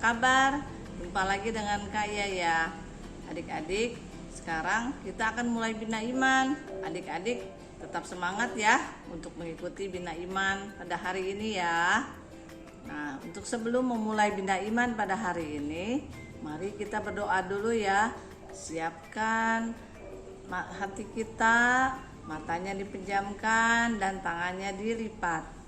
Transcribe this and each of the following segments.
kabar? Jumpa lagi dengan Kak ya. Adik-adik, sekarang kita akan mulai Bina Iman. Adik-adik tetap semangat ya untuk mengikuti Bina Iman pada hari ini ya. Nah, untuk sebelum memulai Bina Iman pada hari ini, mari kita berdoa dulu ya. Siapkan hati kita, matanya dipejamkan dan tangannya dilipat.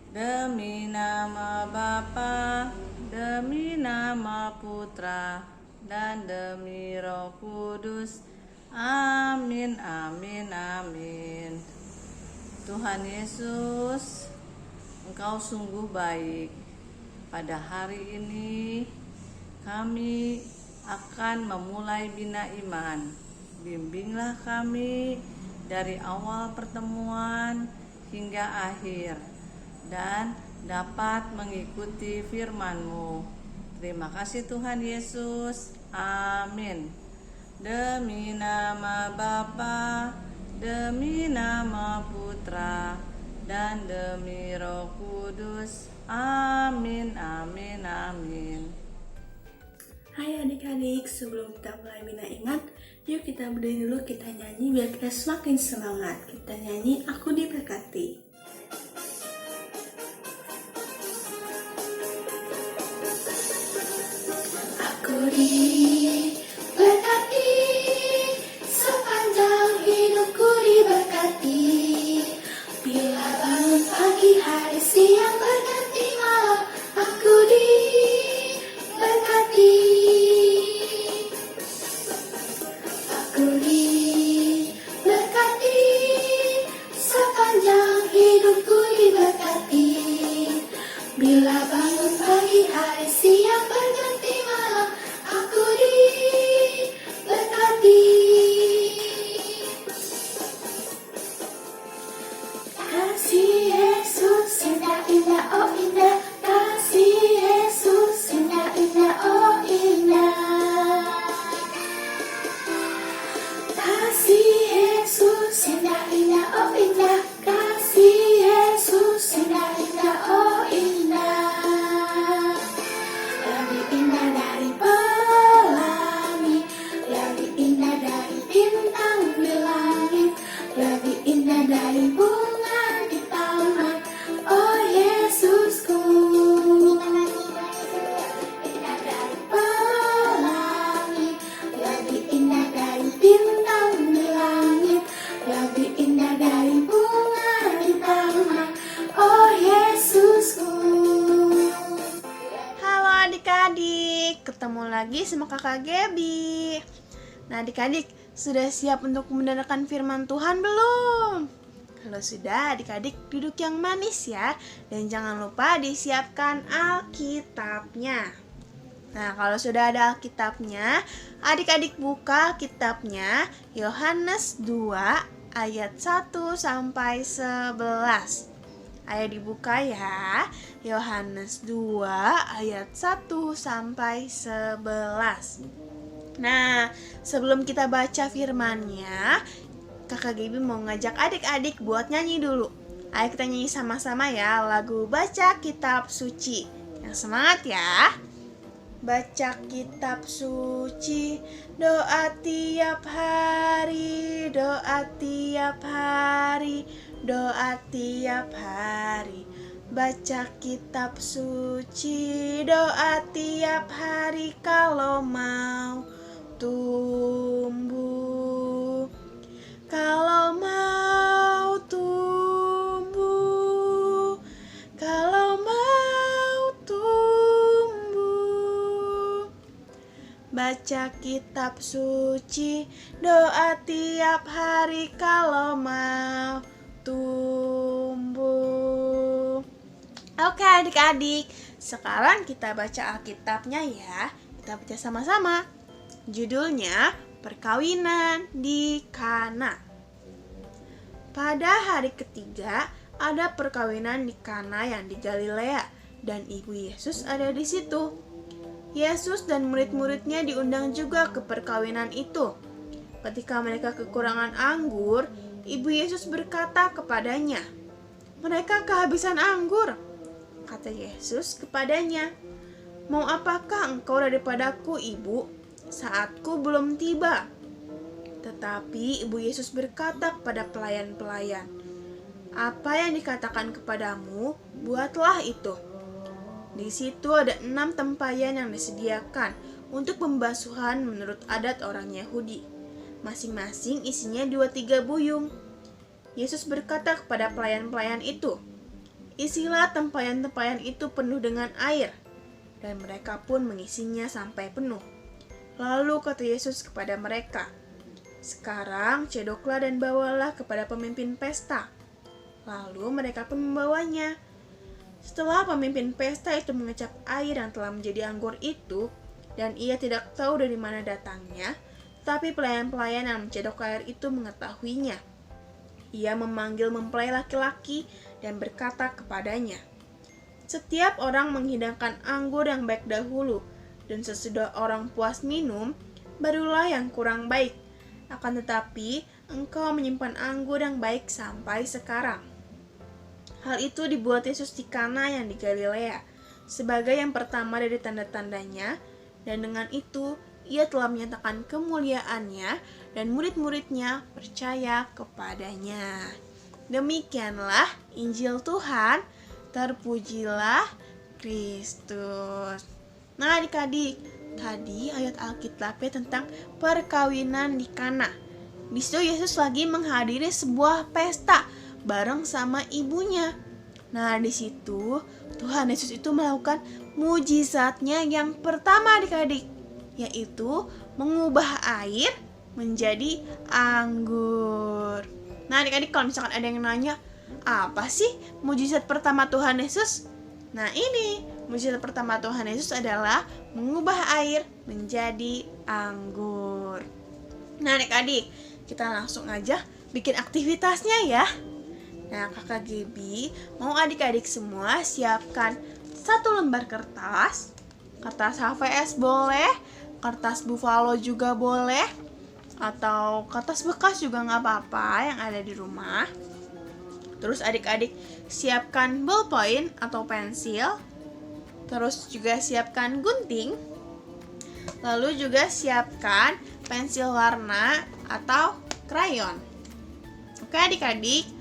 Demi nama Bapa, demi nama Putra, dan demi Roh Kudus. Amin, amin, amin. Tuhan Yesus, Engkau sungguh baik. Pada hari ini kami akan memulai Bina Iman. Bimbinglah kami dari awal pertemuan hingga akhir dan dapat mengikuti firman-Mu. Terima kasih Tuhan Yesus. Amin. Demi nama Bapa, demi nama Putra, dan demi Roh Kudus. Amin, amin, amin. Hai adik-adik, sebelum kita mulai Bina Iman, yuk kita berdiri dulu, kita nyanyi biar kita semakin semangat. Kita nyanyi Aku Diberkati. Aku diberkati, sepanjang hidupku diberkati. Bila bangun pagi, hari, siang, berganti malam, aku diberkati. Aku diberkati, sepanjang hidupku diberkati. Bila bangun pagi, hari, siang, berganti malam, aku diberkati. Kasih Yesus indah, indah, oh indah. Kasih Yesus indah, indah, oh indah. Kasih Yesus indah, indah, oh indah. Kasih Yesus indah, indah, oh indah. Lebih indah dari pelangi, lebih indah dari bintang di langit, lebih indah dari bunga di taman, oh Yesusku. Indah dari pelangi, lebih indah dari bintang di langit, lebih indah dari bunga di taman, oh Yesusku. Halo adik-adik, ketemu lagi sama kakak Gaby. Nah adik-adik, sudah siap untuk mendengarkan firman Tuhan belum? Kalau sudah, adik-adik duduk yang manis ya. Dan jangan lupa disiapkan Alkitabnya. Nah kalau sudah ada Alkitabnya, adik-adik buka kitabnya Yohanes 2 ayat 1 sampai 11. Ayo dibuka ya, Yohanes 2 ayat 1 sampai 11. Nah, sebelum kita baca firman-Nya, kakak Gaby mau ngajak adik-adik buat nyanyi dulu. Ayo kita nyanyi sama-sama ya, lagu Baca Kitab Suci. Yang semangat ya. Baca kitab suci, doa tiap hari, doa tiap hari, doa tiap hari. Baca kitab suci, doa tiap hari kalau mau tumbuh. Kalau mau tumbuh, kalau mau tumbuh. Baca kitab suci, doa tiap hari kalau mau tumbuh. Oke adik-adik, sekarang kita baca Alkitabnya ya. Kita baca sama-sama. Judulnya Perkawinan di Kana. Pada hari ketiga, ada perkawinan di Kana yang di Galilea, dan ibu Yesus ada di situ. Yesus dan murid-muridnya diundang juga ke perkawinan itu. Ketika mereka kekurangan anggur, ibu Yesus berkata kepadanya, "Mereka kehabisan anggur." Kata Yesus kepadanya, "Mau apakah engkau daripadaku, Ibu? Saatku belum tiba." Tetapi Ibu Yesus berkata kepada pelayan-pelayan, "Apa yang dikatakan kepadamu, buatlah itu." Di situ ada 6 tempayan yang disediakan untuk pembasuhan menurut adat orang Yahudi. Masing-masing isinya 2-3 buyung. Yesus berkata kepada pelayan-pelayan itu, "Isilah tempayan-tempayan itu penuh dengan air." Dan mereka pun mengisinya sampai penuh. Lalu kata Yesus kepada mereka, "Sekarang cedoklah dan bawalah kepada pemimpin pesta." Lalu mereka pun membawanya. Setelah pemimpin pesta itu mengecap air yang telah menjadi anggur itu, dan ia tidak tahu dari mana datangnya, tapi pelayan-pelayan yang mencedok air itu mengetahuinya. Ia memanggil mempelai laki-laki dan berkata kepadanya, "Setiap orang menghidangkan anggur yang baik dahulu, dan sesudah orang puas minum, barulah yang kurang baik. Akan tetapi, engkau menyimpan anggur yang baik sampai sekarang." Hal itu dibuat Yesus di Kana yang di Galilea, sebagai yang pertama dari tanda-tandanya, dan dengan itu ia telah menyatakan kemuliaannya, dan murid-muridnya percaya kepadanya. Demikianlah Injil Tuhan, terpujilah Kristus. Nah adik-adik, tadi ayat Alkitabnya tentang perkawinan di Kana. Di situ Yesus lagi menghadiri sebuah pesta bareng sama ibunya. Nah, di situ Tuhan Yesus itu melakukan mujizatnya yang pertama adik-adik, yaitu mengubah air menjadi anggur. Nah, adik-adik kalau misalkan ada yang nanya, apa sih mujizat pertama Tuhan Yesus? Nah, ini mujizat pertama Tuhan Yesus adalah mengubah air menjadi anggur. Nah, adik-adik, kita langsung aja bikin aktivitasnya ya. Nah, Kakak Gaby mau adik-adik semua siapkan 1 lembar kertas HVS boleh, kertas buffalo juga boleh, atau kertas bekas juga nggak apa-apa yang ada di rumah. Terus adik-adik siapkan ballpoint atau pensil, terus juga siapkan gunting, lalu juga siapkan pensil warna atau krayon. Oke adik-adik,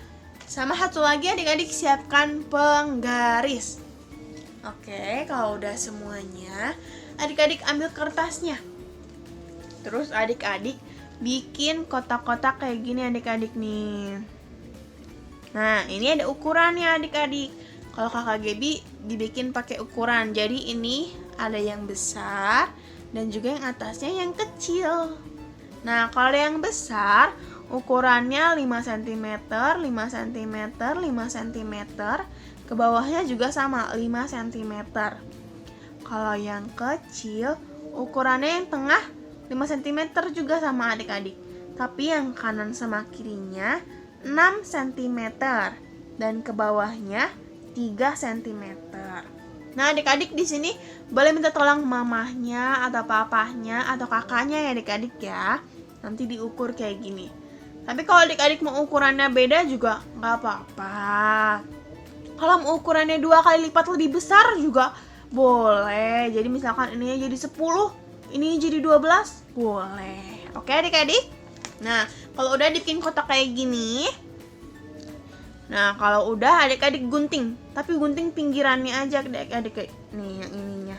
sama satu lagi adik-adik siapkan penggaris. Oke, kalau udah semuanya, adik-adik ambil kertasnya. Terus adik-adik bikin kotak-kotak kayak gini adik-adik nih. Nah, ini ada ukurannya adik-adik. Kalau Kakak Gaby dibikin pakai ukuran. Jadi ini ada yang besar dan juga yang atasnya yang kecil. Nah, kalau yang besar ukurannya 5 cm, 5 cm, 5 cm. Ke bawahnya juga sama 5 cm. Kalau yang kecil ukurannya yang tengah 5 cm juga sama adik-adik. Tapi yang kanan sama kirinya 6 cm dan ke bawahnya 3 cm. Nah, adik-adik di sini boleh minta tolong mamahnya atau papahnya atau kakaknya ya adik-adik ya. Nanti diukur kayak gini. Tapi kalau adik-adik mau ukurannya beda juga nggak apa-apa. Kalau mau ukurannya 2 kali lipat lebih besar juga boleh. Jadi misalkan ininya jadi 10, ini jadi 12, boleh. Oke adik-adik? Nah, kalau udah bikin kotak kayak gini. Nah, kalau udah adik-adik gunting. Tapi gunting pinggirannya aja adik-adik. Nih yang ininya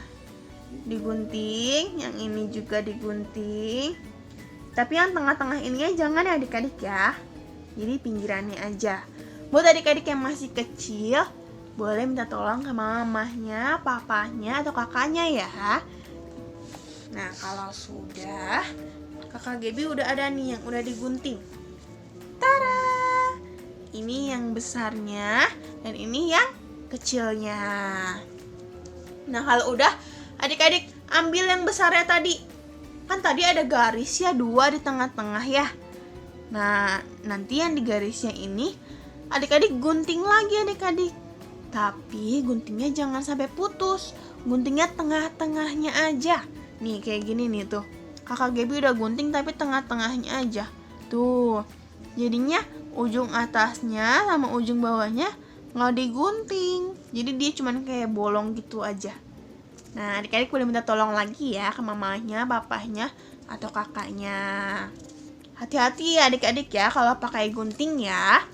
digunting, yang ini juga digunting. Tapi yang tengah-tengah ininya jangan ya adik-adik ya. Jadi pinggirannya aja. Buat adik-adik yang masih kecil, boleh minta tolong ke mamahnya, papahnya, atau kakaknya ya. Nah, kalau sudah, Kakak Gaby udah ada nih yang udah digunting. Tada! Ini yang besarnya dan ini yang kecilnya. Nah, kalau udah, adik-adik ambil yang besarnya tadi. Kan tadi ada garis ya 2 di tengah-tengah ya. Nah, nanti yang di garisnya ini adik-adik gunting lagi adik-adik. Tapi guntingnya jangan sampai putus. Guntingnya tengah-tengahnya aja. Nih kayak gini nih tuh. Kakak Gaby udah gunting tapi tengah-tengahnya aja. Tuh. Jadinya ujung atasnya sama ujung bawahnya nggak digunting. Jadi dia cuman kayak bolong gitu aja. Nah, adik-adik boleh minta tolong lagi ya ke mamanya, bapaknya, atau kakaknya. Hati-hati ya adik-adik ya kalau pakai gunting ya.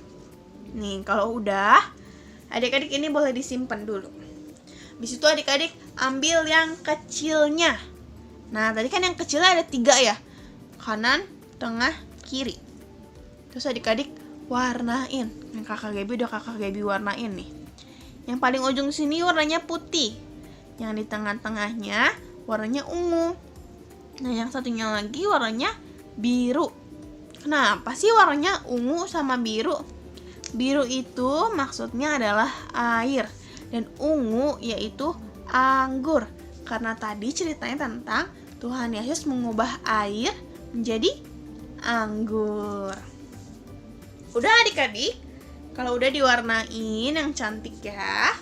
Nih, kalau udah, adik-adik ini boleh disimpan dulu. Habis itu adik-adik ambil yang kecilnya. Nah, tadi kan yang kecilnya ada 3 ya. Kanan, tengah, kiri. Terus adik-adik warnain. Yang kakak Gaby udah kakak Gaby warnain nih. Yang paling ujung sini warnanya putih. Yang di tengah-tengahnya warnanya ungu. Nah, yang satunya lagi warnanya biru. Kenapa sih warnanya ungu sama biru? Biru itu maksudnya adalah air. Dan ungu yaitu anggur. Karena tadi ceritanya tentang Tuhan Yesus mengubah air menjadi anggur. Udah adik-adik? Kalau udah diwarnain yang cantik ya.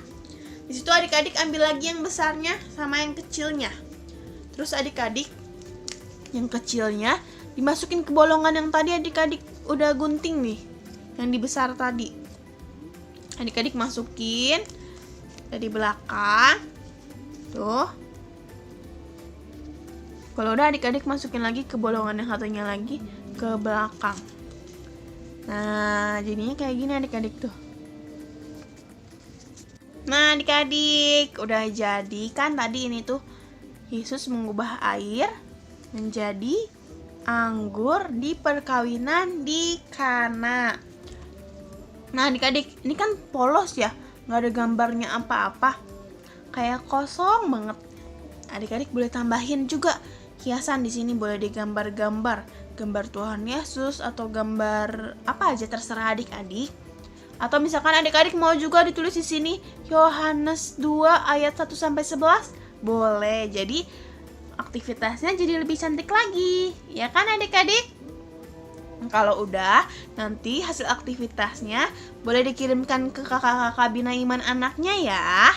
Di situ adik-adik ambil lagi yang besarnya sama yang kecilnya. Terus adik-adik yang kecilnya dimasukin ke bolongan yang tadi adik-adik udah gunting nih. Yang di besar tadi. Adik-adik masukin dari belakang. Tuh. Kalau udah adik-adik masukin lagi ke bolongan yang satunya lagi ke belakang. Nah, jadinya kayak gini adik-adik tuh. Nah, adik-adik, udah jadi kan tadi ini tuh Yesus mengubah air menjadi anggur di perkawinan di Kana. Nah, adik-adik, ini kan polos ya, nggak ada gambarnya apa-apa, kayak kosong banget. Adik-adik boleh tambahin juga hiasan di sini, boleh digambar-gambar, gambar Tuhan Yesus atau gambar apa aja terserah adik-adik. Atau misalkan adik-adik mau juga ditulis di sini Yohanes 2 ayat 1 sampai 11, boleh. Jadi aktivitasnya jadi lebih cantik lagi, ya kan adik-adik? Kalau udah, nanti hasil aktivitasnya boleh dikirimkan ke kakak-kakak Bina Iman anaknya ya.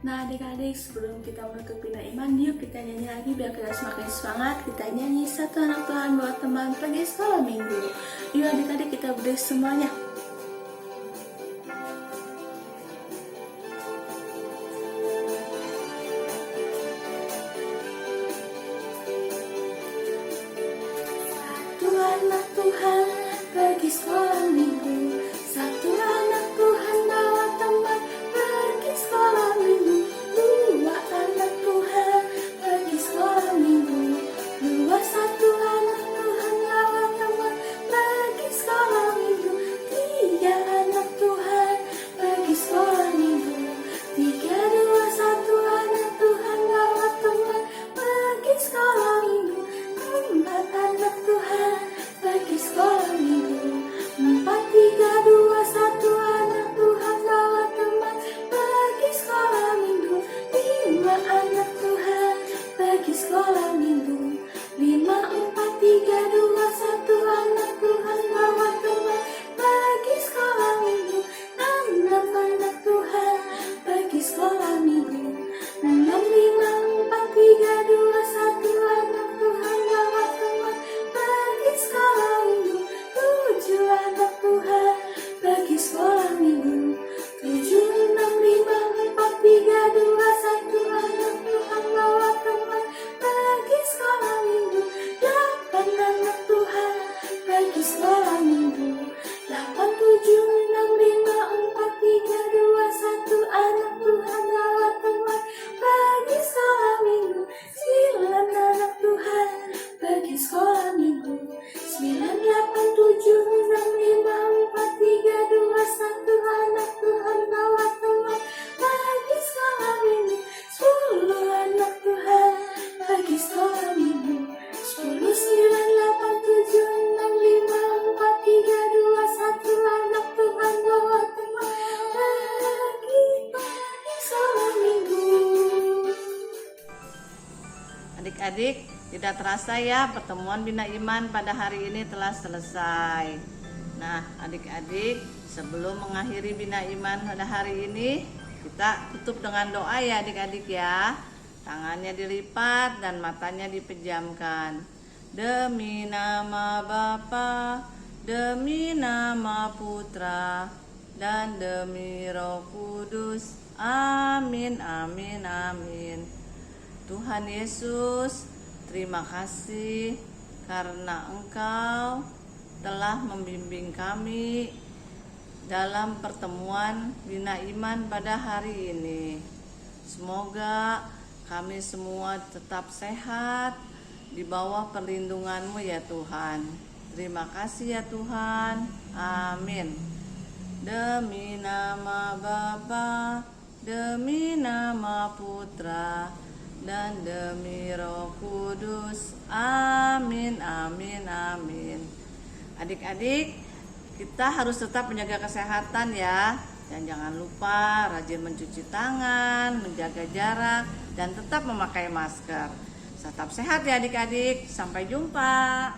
Nah adik-adik, sebelum kita menutup Bina Iman, yuk kita nyanyi lagi biar kita semakin semangat. Kita nyanyi Satu Anak Tuhan buat teman pergi sekolah minggu. Yuk adik-adik kita berdiri semuanya. Satu anak Tuhan pergi sekolah minggu. Satu anak Tuhan bawa teman pergi sekolah minggu. Dua anak Tuhan pergi sekolah minggu. Satu anak Tuhan bawa teman pergi sekolah minggu. Tiga anak Tuhan pergi sekolah minggu. Satu anak Tuhan bawa teman pergi sekolah minggu. Empat anak Tuhan pergi sekolah minggu. Satu anak Tuhan bawa teman pergi sekolah minggu. Lima anak Tuhan pergi sekolah minggu. Satu anak Tuhan bawa teman pergi sekolah minggu. Enam anak Tuhan pergi sekolah minggu. Satu anak Tuhan bawa teman pergi sekolah minggu. Tujuh anak Tuhan pergi sekolah minggu. Satu anak Tuhan bawa teman pergi sekolah minggu. Delapan anak Tuhan pergi sekolah minggu. Satu anak Tuhan bawa teman pergi sekolah minggu. Sembilan anak Tuhan pergi sekolah minggu. Satu anak Tuhan bawa teman pergi sekolah minggu. 10 anak Tuhan pergi sekolah minggu. 10, 9, 8, 7, 6, 5, 4, 3, 2, 1 anak Tuhan bawa teman pergi sekolah minggu. Adik-adik, tidak terasa ya pertemuan Bina Iman pada hari ini telah selesai. Nah, adik-adik, sebelum mengakhiri Bina Iman pada hari ini, kita tutup dengan doa ya adik-adik ya. Tangannya dilipat dan matanya dipejamkan. Demi nama Bapa, demi nama Putra, dan demi Roh Kudus. Amin, amin, amin. Tuhan Yesus, terima kasih karena Engkau telah membimbing kami dalam pertemuan Bina Iman pada hari ini. Semoga kami semua tetap sehat di bawah perlindungan-Mu ya Tuhan. Terima kasih ya Tuhan. Amin. Demi nama Bapa, demi nama Putra, dan demi Roh Kudus. Amin, amin, amin. Adik-adik, kita harus tetap menjaga kesehatan ya. Dan jangan lupa rajin mencuci tangan, menjaga jarak, dan tetap memakai masker. Tetap sehat ya adik-adik. Sampai jumpa.